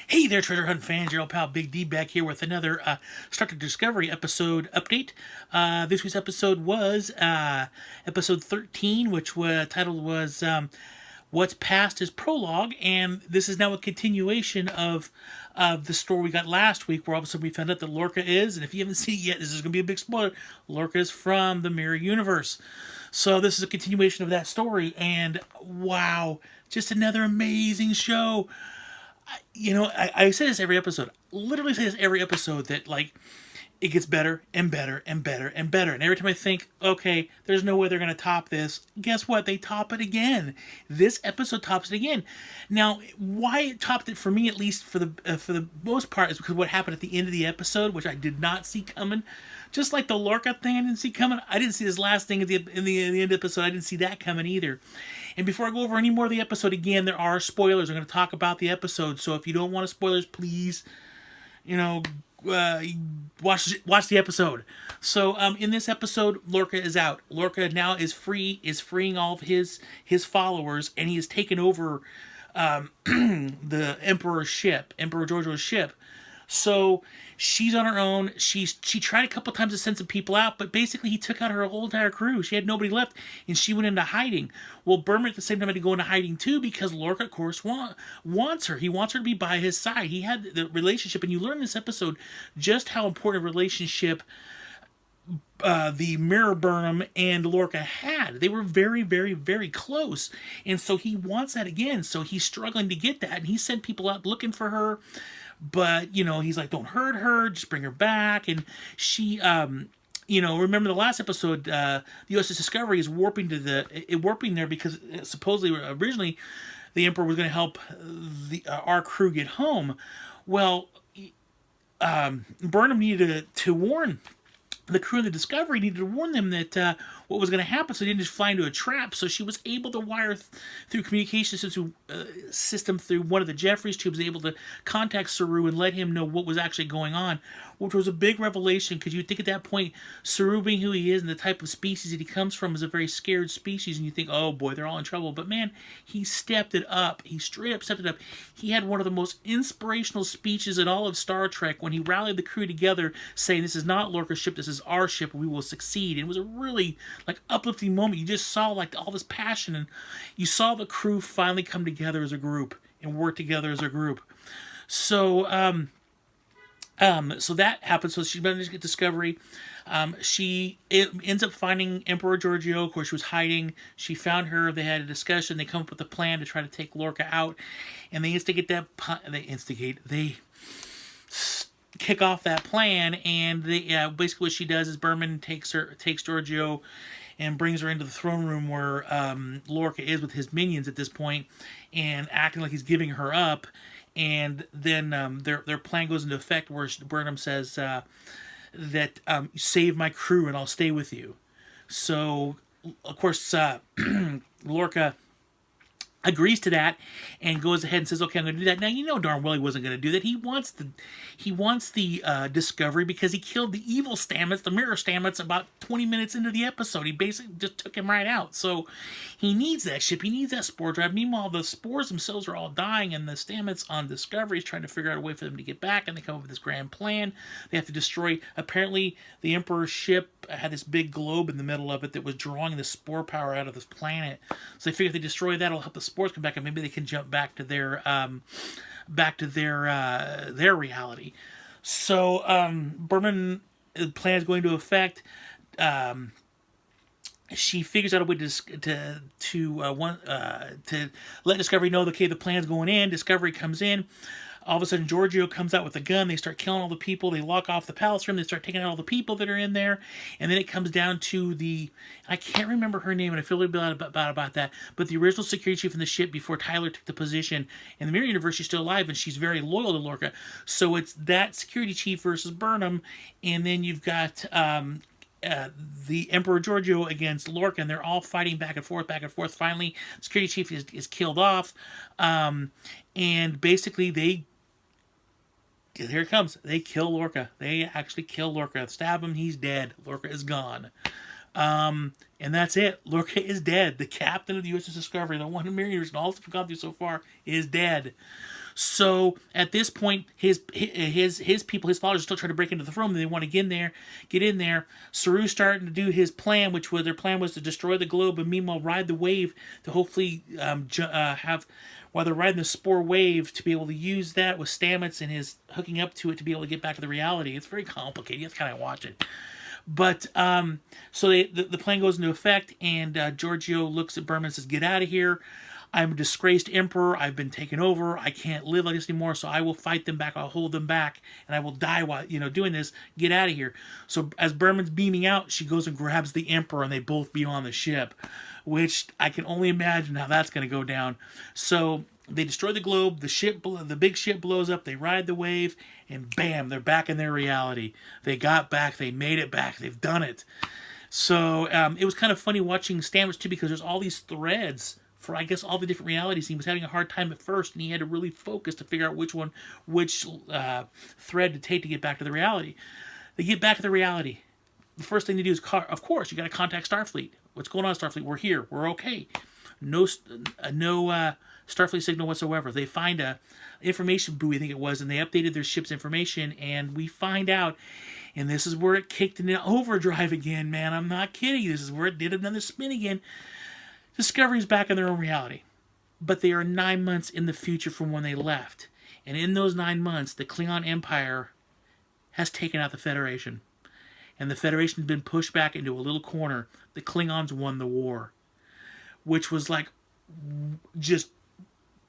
Hey there, treasure hunt fans. Your old pal Big D back here with another Star Trek Discovery episode update. This week's episode was episode 13, which titled was What's Past is Prologue, and this is now a continuation of the story we got last week, where all of a sudden we found out that Lorca is, and if you haven't seen it yet, this is going to be a big spoiler, Lorca is from the Mirror Universe. So this is a continuation of that story, and wow, just another amazing show. I say this every episode. Literally say this every episode that like it gets better and better and better and better. And every time I think, okay, there's no way they're gonna top this, guess what? They top it again. This episode tops it again. Now, why it topped it for me, at least for the most part, is because what happened at the end of the episode, which I did not see coming. Just like the Lorca thing, I didn't see coming. I didn't see this last thing at the end of the episode. I didn't see that coming either. And before I go over any more of the episode, again, there are spoilers. I'm going to talk about the episode. So if you don't want spoilers, please, watch the episode. So in this episode, Lorca is out. Lorca now is freeing all of his followers, and he has taken over the Emperor's ship, Emperor Giorgio's ship. So she's on her own. She tried a couple times to send some people out, but basically he took out her whole entire crew. She had nobody left, and she went into hiding. Well, Berman at the same time had to go into hiding too, because Lorca, of course, wants her. He wants her to be by his side. He had the relationship, and you learn in this episode just how important a relationship the Mirror Burnham and Lorca had. They were very, very, very close. And so he wants that again. So he's struggling to get that. And he sent people out looking for her. But, he's like, don't hurt her, just bring her back. And she, remember the last episode, the USS Discovery is warping there because supposedly, originally, the Emperor was going to help our crew get home. Well, Burnham needed to warn the crew of the Discovery, needed to warn them that what was going to happen, so they didn't just fly into a trap. So she was able to wire through communication system through one of the Jeffries tubes, able to contact Saru and let him know what was actually going on, which was a big revelation, because you think at that point, Saru, being who he is and the type of species that he comes from, is a very scared species, and you think, oh boy, they're all in trouble. But man, he stepped it up. He straight up stepped it up. He had one of the most inspirational speeches in all of Star Trek when he rallied the crew together, saying, this is not Lorca's ship, this is our ship, we will succeed. And it was a really uplifting moment. You just saw all this passion, and you saw the crew finally come together as a group and work together as a group. So so that happens. So she managed to get Discovery. She ends up finding Emperor Giorgio. Of course, she was hiding. She found her. They had a discussion. They come up with a plan to try to take Lorca out, and they kick off that plan. And basically what she does is Berman takes Giorgio and brings her into the throne room where Lorca is with his minions at this point, and acting like he's giving her up. And then their plan goes into effect, where Burnham says that save my crew and I'll stay with you. So, of course, Lorca agrees to that and goes ahead and says, okay, I'm going to do that. Now, darn well he wasn't going to do that. He wants the Discovery because he killed the evil Stamets, the Mirror Stamets, about 20 minutes into the episode. He basically just took him right out. So he needs that ship. He needs that spore drive. Meanwhile, the spores themselves are all dying, and the Stamets on Discovery is trying to figure out a way for them to get back, and they come up with this grand plan. They have to destroy, apparently, the Emperor's ship had this big globe in the middle of it that was drawing the spore power out of this planet. So they figure if they destroy that, it'll help the spores come back, and maybe they can jump back to their reality. So Berman plan is going to effect. She figures out a way to let Discovery know, okay, the plan's going in. Discovery comes in. All of a sudden, Giorgio comes out with a gun. They start killing all the people. They lock off the palace room. They start taking out all the people that are in there. And then it comes down to I can't remember her name, and I feel a little bit about that, but the original security chief in the ship before Tyler took the position. In the Mirror Universe, she's still alive, and she's very loyal to Lorca. So it's that security chief versus Burnham. And then you've got the Emperor Giorgio against Lorca, and they're all fighting back and forth. Finally, security chief is killed off. And basically here it comes. They kill Lorca. They actually kill Lorca. Stab him. He's dead. Lorca is gone. And that's it. Lorca is dead. The captain of the USS Discovery, the 1 million years and all that's gone through so far, is dead. So at this point, his people, his followers, are still trying to break into the room. They want to get in there. Saru's starting to do his plan, which was their plan was to destroy the globe and meanwhile ride the wave to hopefully have, while they're riding the spore wave, to be able to use that with Stamets and his hooking up to it to be able to get back to the reality. It's very complicated. You have to kind of watch it. But so the plan goes into effect, and Giorgio looks at Berman and says, "Get out of here. I'm a disgraced emperor. I've been taken over. I can't live like this anymore. So I will fight them back. I'll hold them back, and I will die while doing this. Get out of here." So as Berman's beaming out, she goes and grabs the emperor, and they both beam on the ship, which I can only imagine how that's going to go down. So they destroy the globe. The big ship blows up. They ride the wave, and bam, they're back in their reality. They got back. They made it back. They've done it. So it was kind of funny watching Stamets too, because there's all these threads for, I guess, all the different realities. He was having a hard time at first, and he had to really focus to figure out which thread to take to get back to the reality. They get back to the reality. The first thing they do is, of course, you got to contact Starfleet. What's going on, Starfleet? We're here. We're okay. No Starfleet signal whatsoever. They find a information buoy, I think it was, and they updated their ship's information, and we find out, and this is where it kicked into overdrive again, man. I'm not kidding. This is where it did another spin again. Discovery's back in their own reality. But they are 9 months in the future from when they left. And in those 9 months, the Klingon Empire has taken out the Federation. And the Federation has been pushed back into a little corner. The Klingons won the war. Which was like, just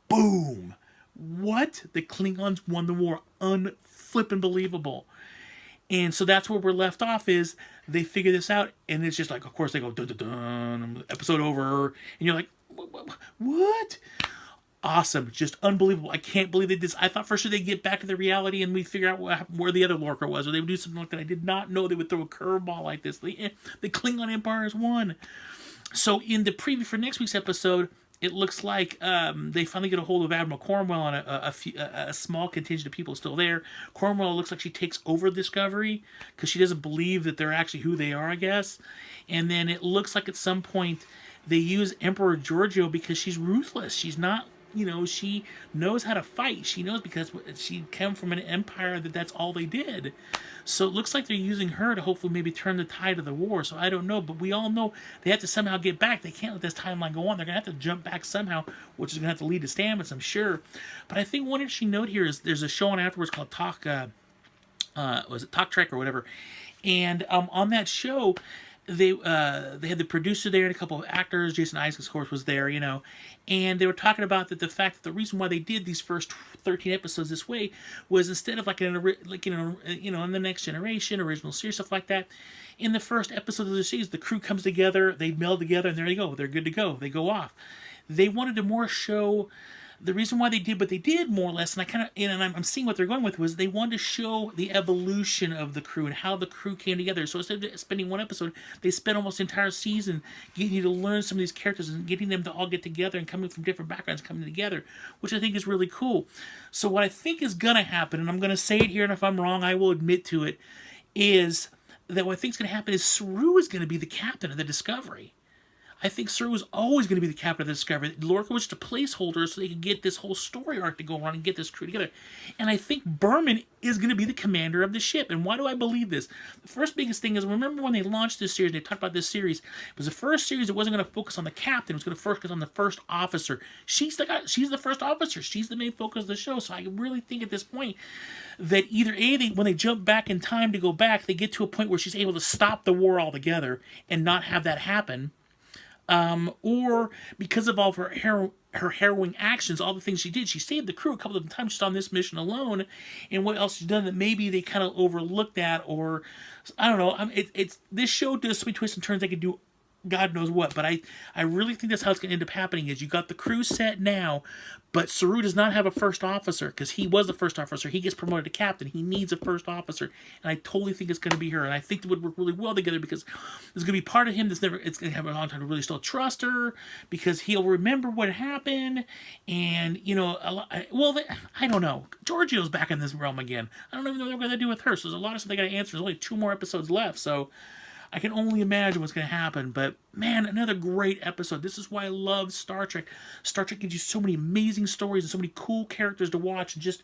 boom. What? The Klingons won the war. Unflippin' believable. And so that's where we're left off, is they figure this out, and it's just like, of course, they go, dun, dun, dun, episode over, and you're like, what? Awesome. Just unbelievable. I can't believe they did this. I thought for sure they'd get back to the reality and we'd figure out where the other Lorca was, or they would do something like that. I did not know they would throw a curveball like this. The Klingon Empire has won. So in the preview for next week's episode, it looks like they finally get a hold of Admiral Cornwell, and a small contingent of people still there. Cornwell looks like she takes over Discovery because she doesn't believe that they're actually who they are, I guess. And then it looks like at some point they use Emperor Giorgio because she's ruthless. She's not, she knows how to fight. She knows because she came from an empire that's all they did. So it looks like they're using her to hopefully maybe turn the tide of the war. So I don't know, but we all know they have to somehow get back. They can't let this timeline go on. They're going to have to jump back somehow, which is going to have to lead to Stamets, I'm sure. But I think one interesting note here is there's a show on afterwards called Talk Trek or whatever. And on that show, they had the producer there and a couple of actors. Jason Isaacs, of course, was there, and they were talking about the fact that the reason why they did these first 13 episodes this way was instead of in the Next Generation, original series, stuff like that. In the first episode of the series, the crew comes together, they meld together, and there they go. They're good to go. They go off. They wanted to more show. The reason why they did what they did, more or less, and I'm seeing what they're going with, was they wanted to show the evolution of the crew and how the crew came together. So instead of spending one episode, they spent almost the entire season getting you to learn some of these characters and getting them to all get together and coming from different backgrounds, coming together, which I think is really cool. So what I think is going to happen, and I'm going to say it here, and if I'm wrong, I will admit to it, is that what I think is going to happen is Saru is going to be the captain of the Discovery. I think Saru was always going to be the captain of the Discovery. Lorca was just a placeholder so they could get this whole story arc to go on and get this crew together. And I think Berman is going to be the commander of the ship. And why do I believe this? The first biggest thing is, remember when they launched this series, they talked about this series, it was the first series that wasn't going to focus on the captain, it was going to focus on the first officer. She's the first officer. She's the main focus of the show. So I really think at this point that either when they jump back in time to go back, they get to a point where she's able to stop the war altogether and not have that happen. Or because of all of her harrowing actions, all the things she did, she saved the crew a couple of times just on this mission alone. And what else she's done that maybe they kind of overlooked that, or I don't know. It's this show does so many twists and turns. They could do God knows what, but I really think that's how it's going to end up happening. Is you got the crew set now, but Saru does not have a first officer because he was the first officer. He gets promoted to captain. He needs a first officer, and I totally think it's going to be her. And I think they would work really well together because there's going to be part of him it's going to have a long time to really still trust her because he'll remember what happened, and I don't know. Giorgio's back in this realm again. I don't even know what they're going to do with her. So there's a lot of stuff they got to answer. There's only 2 more episodes left, so. I can only imagine what's going to happen. But man, another great episode. This is why I love Star Trek. Star Trek gives you so many amazing stories and so many cool characters to watch, and just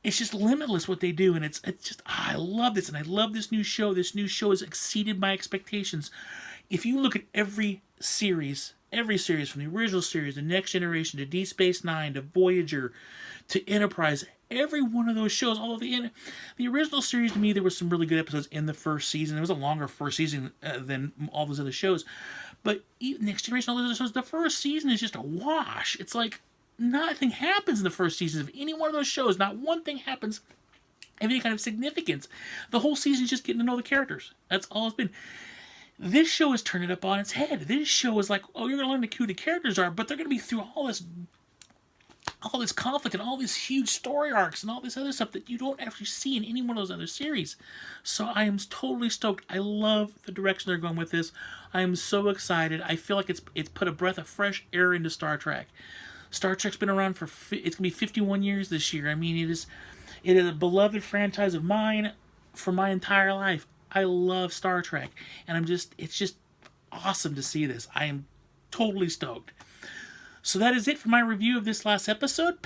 it's just limitless what they do, and it's just I love this, and I love this new show. This new show has exceeded my expectations. If you look at every series from the original series, the Next Generation, to Deep Space Nine, to Voyager, to Enterprise, every one of those shows, all of the original series, to me, there were some really good episodes in the first season. It was a longer first season than all those other shows, but even Next Generation, all those other shows, the first season is just a wash. It's like nothing happens in the first season of any one of those shows. Not one thing happens of any kind of significance. The whole season is just getting to know the characters. That's all it's been. This show is turning it up on its head. This show is like, oh, you're going to learn who the characters are, but they're going to be through all this conflict and all these huge story arcs and all this other stuff that you don't actually see in any one of those other series. So I am totally stoked. I love the direction they're going with this. I am so excited. I feel like it's put a breath of fresh air into Star Trek. Star Trek's been around for it's going to be 51 years this year. I mean, it is a beloved franchise of mine for my entire life. I love Star Trek, and it's just awesome to see this. I am totally stoked. So that is it for my review of this last episode.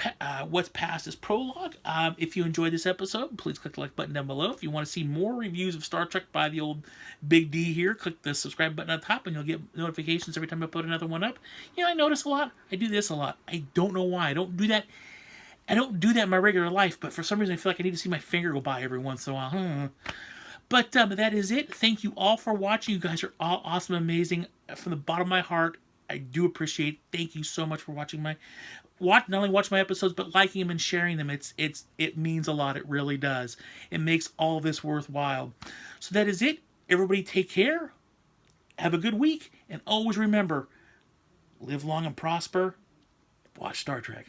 What's past is prologue. If you enjoyed this episode, please click the like button down below. If you want to see more reviews of Star Trek by the old Big D here, click the subscribe button on top and you'll get notifications every time I put another one up. You know, I notice a lot. I do this a lot. I don't know why. I don't do that in my regular life, but for some reason I feel like I need to see my finger go by every once in a while. But that is it. Thank you all for watching. You guys are all awesome, amazing. From the bottom of my heart, I do appreciate. Thank you so much for watching not only watch my episodes, but liking them and sharing them. It means a lot. It really does. It makes all this worthwhile. So that is it. Everybody take care. Have a good week. And always remember, live long and prosper. Watch Star Trek.